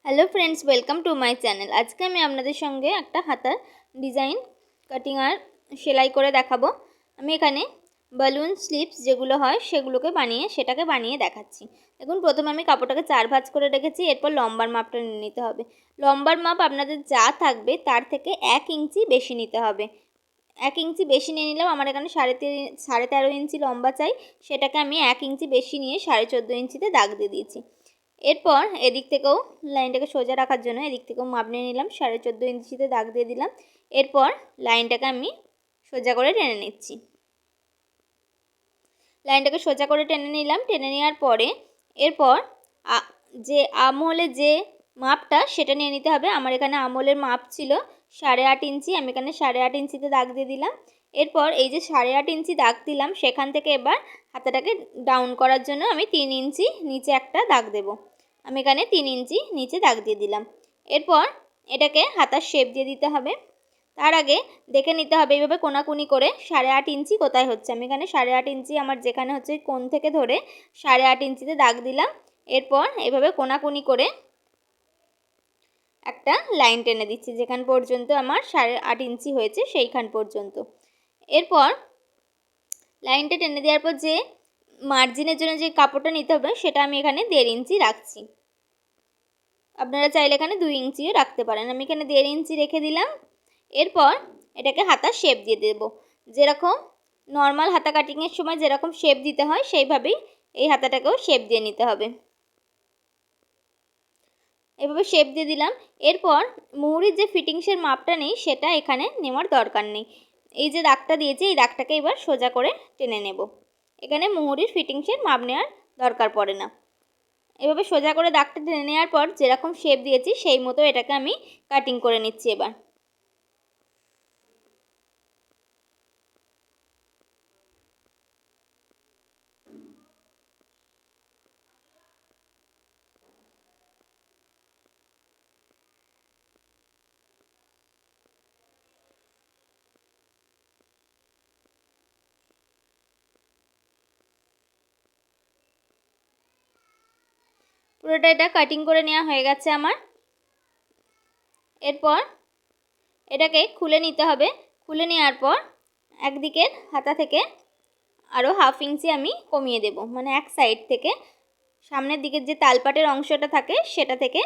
Hello friends, welcome to my channel. আজকে আমি আপনাদের সঙ্গে একটা হাতার ডিজাইন কাটিং আর সেলাই করে দেখাবো। আমি এখানে বালুন স্লিপস যেগুলো হয় সেগুলোকে সেটাকে বানিয়ে দেখাচ্ছি। দেখুন, প্রথমে আমি কাপড়টাকে 4 ভাঁজ করে রেখেছি। এরপর লম্বার মাপটা নিয়ে নিতে হবে। লম্বার মাপ আপনাদের যা থাকবে তার থেকে 1 ইঞ্চি বেশি নিতে হবে। 1 ইঞ্চি বেশি নিয়ে নিলাম। আমার এখানে 13.5 ইঞ্চি লম্বা চাই, সেটাকে আমি 1 ইঞ্চি বেশি নিয়ে 14.5 ইঞ্চিতে দাগ দিয়ে দিয়েছি। এরপর এদিক থেকেও লাইনটাকে সোজা রাখার জন্য এদিক থেকেও মাপ নিয়ে নিলাম, 14.5 ইঞ্চিতে দাগ দিয়ে দিলাম। এরপর লাইনটাকে আমি সোজা করে টেনে নিচ্ছি। লাইনটাকে সোজা করে টেনে নিলাম। টেনে নেওয়ার পরে এরপর যে আমহোলের যে মাপটা সেটা নিয়ে নিতে হবে। আমার এখানে আমহোলের মাপ ছিল 8.5 ইঞ্চি। আমি এখানে 8.5 ইঞ্চিতে দাগ দিয়ে দিলাম। এরপর এই যে 8.5 ইঞ্চি দাগ দিলাম, সেখান থেকে এবার হাতাটাকে ডাউন করার জন্য আমি 3 ইঞ্চি নিচে একটা দাগ দেব। আমি এখানে 3 ইঞ্চি নিচে দাগ দিয়ে দিলাম। এরপর এটাকে হাতার শেপ দিয়ে দিতে হবে। তার আগে দেখে নিতে হবে এইভাবে কোনাকুনি করে 8.5 ইঞ্চি কোথায় হচ্ছে। আমি এখানে 8.5 ইঞ্চি আমার যেখানে হচ্ছে কোণ থেকে ধরে 8.5 ইঞ্চিতে দাগ দিলাম। এরপর এইভাবে কোনাকুনি করে একটা লাইন টেনে দিচ্ছি যেখান পর্যন্ত আমার 8.5 ইঞ্চি হয়েছে সেইখান পর্যন্ত। এরপর লাইনটা টেনে দেওয়ার পর যে মার্জিনের জন্য যে কাপড়টা নিতে হবে সেটা আমি এখানে 1.5 ইঞ্চি রাখছি। আপনারা চাইলে এখানে 2 ইঞ্চিও রাখতে পারেন। আমি এখানে 1.5 ইঞ্চি রেখে দিলাম। এরপর এটাকে হাতার শেপ দিয়ে দেব। যেরকম নর্মাল হাতা কাটিংয়ের সময় যেরকম শেপ দিতে হয় সেইভাবেই এই হাতাটাকেও শেপ দিয়ে নিতে হবে। এভাবে শেপ দিয়ে দিলাম। এরপর মুহুরির যে ফিটিংসের মাপটা নেই সেটা এখানে নেওয়ার দরকার নেই। এই যে দাগটা দিয়েছি এই দাগটাকে এবার সোজা করে টেনে নেব। এখানে মুহুরির ফিটিংসের মাপ নেওয়ার দরকার পড়ে না। এভাবে সোজা করে দাগটা টেনে নেওয়ার পর যেরকম শেপ দিয়েছি সেই মতো এটাকে আমি কাটিং করে নিচ্ছি। এবার পুরোটা এটা কাটিং করে নেওয়া হয়ে গেছে আমার। এরপর এটাকে খুলে নিতে হবে। খুলে নেওয়ার পর একদিকের হাতা থেকে আরও 1/2 ইঞ্চি আমি কমিয়ে দেব, মানে এক সাইড থেকে সামনের দিকের যে তালপাটের অংশটা থাকে সেটা থেকে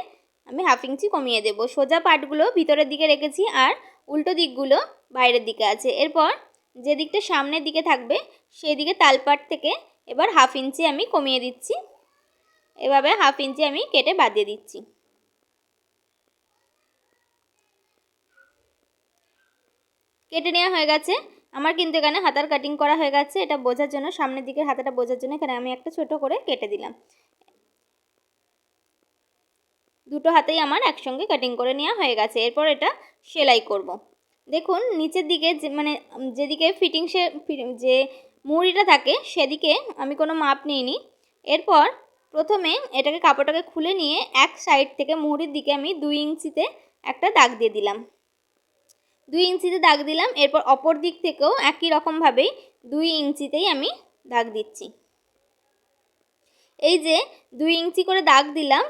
আমি 1/2 ইঞ্চি কমিয়ে দেব। সোজা পাটগুলো ভিতরের দিকে রেখেছি আর উল্টো দিকগুলো বাইরের দিকে আছে। এরপর যে দিকটা সামনের দিকে থাকবে সেই দিকে তালপাট থেকে এবার 1/2 ইঞ্চি আমি কমিয়ে দিচ্ছি। এভাবে 1/2 ইঞ্চি আমি কেটে বাদ দিয়ে দিচ্ছি। কেটে নেওয়া হয়ে গেছে আমার, কিন্তু এখানে হাতার কাটিং করা হয়ে গেছে। এটা বোঝার জন্য, সামনের দিকের হাতাটা বোঝার জন্য এখানে আমি একটা ছোট করে কেটে দিলাম। দুটো হাতেই আমার একসঙ্গে কাটিং করে নেওয়া হয়ে গেছে। এরপর এটা সেলাই করব। দেখুন, নিচের দিকে যেদিকে যে মুহুরিটা থাকে সেদিকে আমি কোনো মাপ নিইনি। এরপর প্রথমে এটাকে কাপড়টাকে খুলে নিয়ে এক সাইড থেকে মুহুরির দিকে আমি 2 ইঞ্চিতে একটা দাগ দিয়ে দিলাম। 2 ইঞ্চিতে দাগ দিলাম। এরপর অপর দিক থেকেও একই রকমভাবেই 2 ইঞ্চিতেই আমি দাগ দিচ্ছি। এই যে 2 ইঞ্চি করে দাগ দিলাম,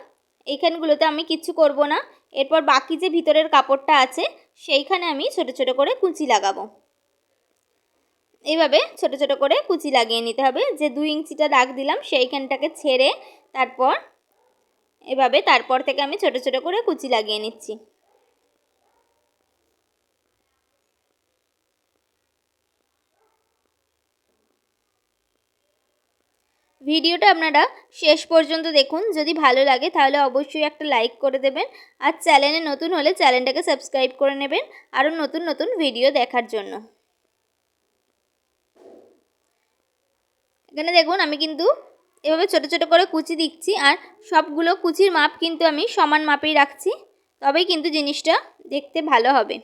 এইখানগুলোতে আমি কিচ্ছু করব না। এরপর বাকি যে ভিতরের কাপড়টা আছে সেইখানে আমি ছোট ছোট করে কুচি লাগাবো। এইভাবে ছোট ছোট করে কুচি লাগিয়ে নিতে হবে। যে 2 ইঞ্চিটা দাগ দিলাম সেইখানটাকে ছেড়ে তারপর থেকে আমি ছোট ছোট করে কুচি লাগিয়ে নিচ্ছি। ভিডিওটা আপনারা শেষ পর্যন্ত দেখুন। যদি ভালো লাগে তাহলে অবশ্যই একটা লাইক করে দেবেন। আর চ্যানেলে নতুন হলে চ্যানেলটাকে সাবস্ক্রাইব করে নেবেন আরও নতুন নতুন ভিডিও দেখার জন্য। এখানে দেখুন আমি কিন্তু এভাবে ছোট ছোট করে কুচি দিচ্ছি আর সবগুলো কুচির মাপ কিন্তু আমি সমান মাপেই রাখছি, তবেই কিন্তু জিনিসটা দেখতে ভালো হবে।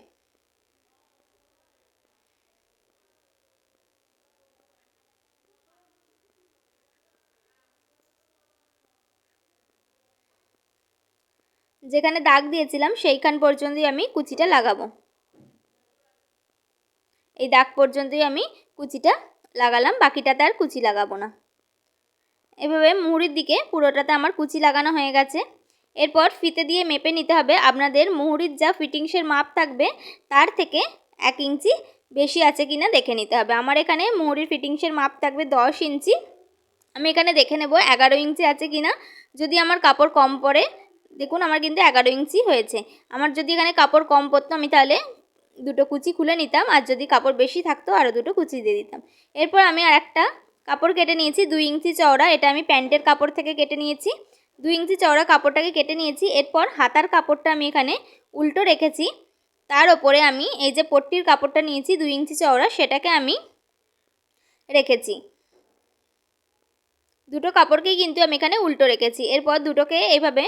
যেখানে দাগ দিয়েছিলাম সেইখান পর্যন্তই আমি কুচিটা লাগাবো। এই দাগ পর্যন্তই আমি কুচিটা লাগালাম, বাকিটাতে আর কুচি লাগাবো না। এভাবে মুহুরির দিকে পুরোটাতে আমার কুচি লাগানো হয়ে গেছে। এরপর ফিতে দিয়ে মেপে নিতে হবে। আপনাদের মুহুরির যা ফিটিংসের মাপ থাকবে তার থেকে 1 ইঞ্চি বেশি আছে কিনা দেখে নিতে হবে। আমার এখানে মুহুরির ফিটিংসের মাপ থাকবে 10 ইঞ্চি। আমি এখানে দেখে নেব 11 ইঞ্চি আছে কিনা। যদি আমার কাপড় কম পড়ে, দেখুন আমার কিন্তু 11 ইঞ্চি হয়েছে। আমার যদি এখানে কাপড় কম পড়তো আমি তাহলে 2টো কুচি খুলে নিতাম, আর যদি কাপড় বেশি থাকতো আরও 2টো কুচি দিয়ে দিতাম। এরপর আমি আর একটা কাপড় কেটে নিয়েছি 2 ইঞ্চি চওড়া। এটা আমি প্যান্টের কাপড় থেকে কেটে নিয়েছি। 2 ইঞ্চি চওড়া কাপড়টাকে কেটে নিয়েছি। এরপর হাতার কাপড়টা আমি এখানে উল্টো রেখেছি। তার ওপরে আমি এই যে পট্টির কাপড়টা নিয়েছি 2 ইঞ্চি চওড়া, সেটাকে আমি রেখেছি। দুটো কাপড়কেই কিন্তু আমি এখানে উল্টো রেখেছি। এরপর দুটোকে এইভাবে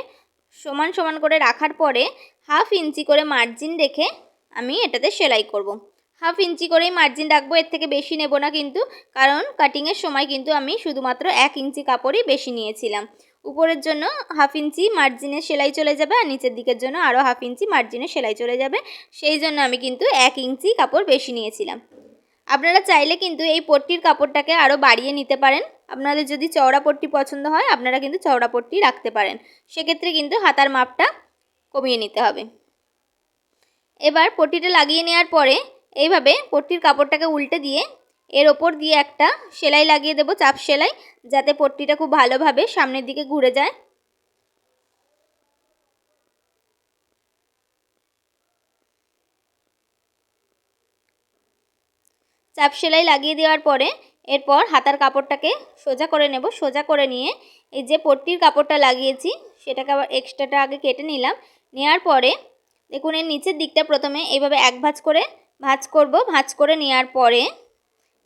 সমান সমান করে রাখার পরে 1/2 ইঞ্চি করে মার্জিন রেখে আমি এটাতে সেলাই করব। 1/2 ইঞ্চি করেই মার্জিন রাখবো, এর থেকে বেশি নেব না কিন্তু, কারণ কাটিংয়ের সময় কিন্তু আমি শুধুমাত্র 1 ইঞ্চি কাপড়ই বেশি নিয়েছিলাম। উপরের জন্য 1/2 ইঞ্চি মার্জিনের সেলাই চলে যাবে, আর নিচের দিকের জন্য আরও 1/2 ইঞ্চি মার্জিনের সেলাই চলে যাবে। সেই জন্য আমি কিন্তু 1 ইঞ্চি কাপড় বেশি নিয়েছিলাম। আপনারা চাইলে কিন্তু এই পট্টির কাপড়টাকে আরও বাড়িয়ে নিতে পারেন। আপনাদের যদি চওড়া পট্টি পছন্দ হয় আপনারা কিন্তু চওড়া পট্টি রাখতে পারেন। সেক্ষেত্রে কিন্তু হাতার মাপটা কমিয়ে নিতে হবে। এবার পট্টিটা লাগিয়ে নেওয়ার পরে এইভাবে পট্টির কাপড়টাকে উল্টে দিয়ে এর ওপর দিয়ে একটা সেলাই লাগিয়ে দেব, চাপ সেলাই, যাতে পট্টিটা খুব ভালোভাবে সামনের দিকে ঘুরে যায়। চাপ সেলাই লাগিয়ে দেওয়ার পরে এরপর হাতার কাপড়টাকে সোজা করে নেব। সোজা করে নিয়ে এই যে পট্টির কাপড়টা লাগিয়েছি সেটাকে আবার এক্সট্রাটা আগে কেটে নিলাম। নেওয়ার পরে দেখুন এর নিচের দিকটা প্রথমে এইভাবে এক ভাঁজ করে ভাঁজ করব। ভাঁজ করে নেওয়ার পরে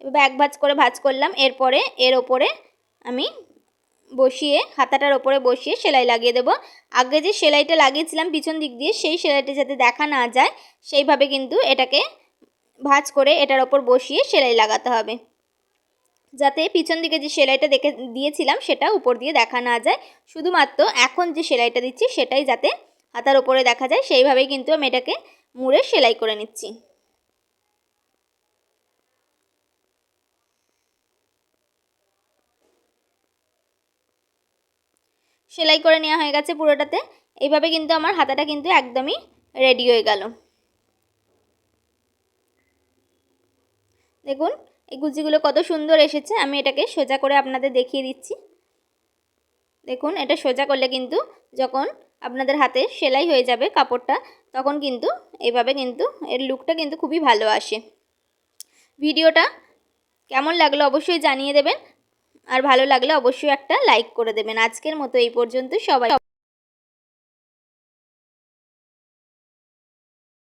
এভাবে এক ভাঁজ করে ভাঁজ করলাম। এরপরে এর ওপরে আমি বসিয়ে হাতাটার ওপরে বসিয়ে সেলাই লাগিয়ে দেব। আগে যে সেলাইটা লাগিয়েছিলাম পিছন দিক দিয়ে, সেই সেলাইটা যাতে দেখা না যায় সেইভাবে কিন্তু এটাকে ভাঁজ করে এটার ওপর বসিয়ে সেলাই লাগাতে হবে, যাতে পিছন দিকে যে সেলাইটা দিয়েছিলাম সেটা উপর দিয়ে দেখা না যায়। শুধুমাত্র এখন যে সেলাইটা দিচ্ছি সেটাই যাতে হাতার ওপরে দেখা যায়, সেইভাবেই কিন্তু আমি এটাকে মুড়ে সেলাই করে নিচ্ছি। সেলাই করে নেওয়া হয়ে গেছে পুরোটাতে। এইভাবে কিন্তু আমার হাতাটা কিন্তু একদমই রেডি হয়ে গেল। দেখুন এই কুচিগুলো কত সুন্দর এসেছে। আমি এটাকে সোজা করে আপনাদের দেখিয়ে দিচ্ছি। দেখুন এটা সোজা করলে কিন্তু যখন আপনাদের হাতে সেলাই হয়ে যাবে কাপড়টা, তখন কিন্তু এইভাবে কিন্তু এর লুকটা কিন্তু খুবই ভালো আসে। ভিডিওটা কেমন লাগলো অবশ্যই জানিয়ে দেবেন, আর ভালো লাগলে অবশ্যই একটা লাইক করে দেবেন। আজকের মতো এই পর্যন্ত। সবাই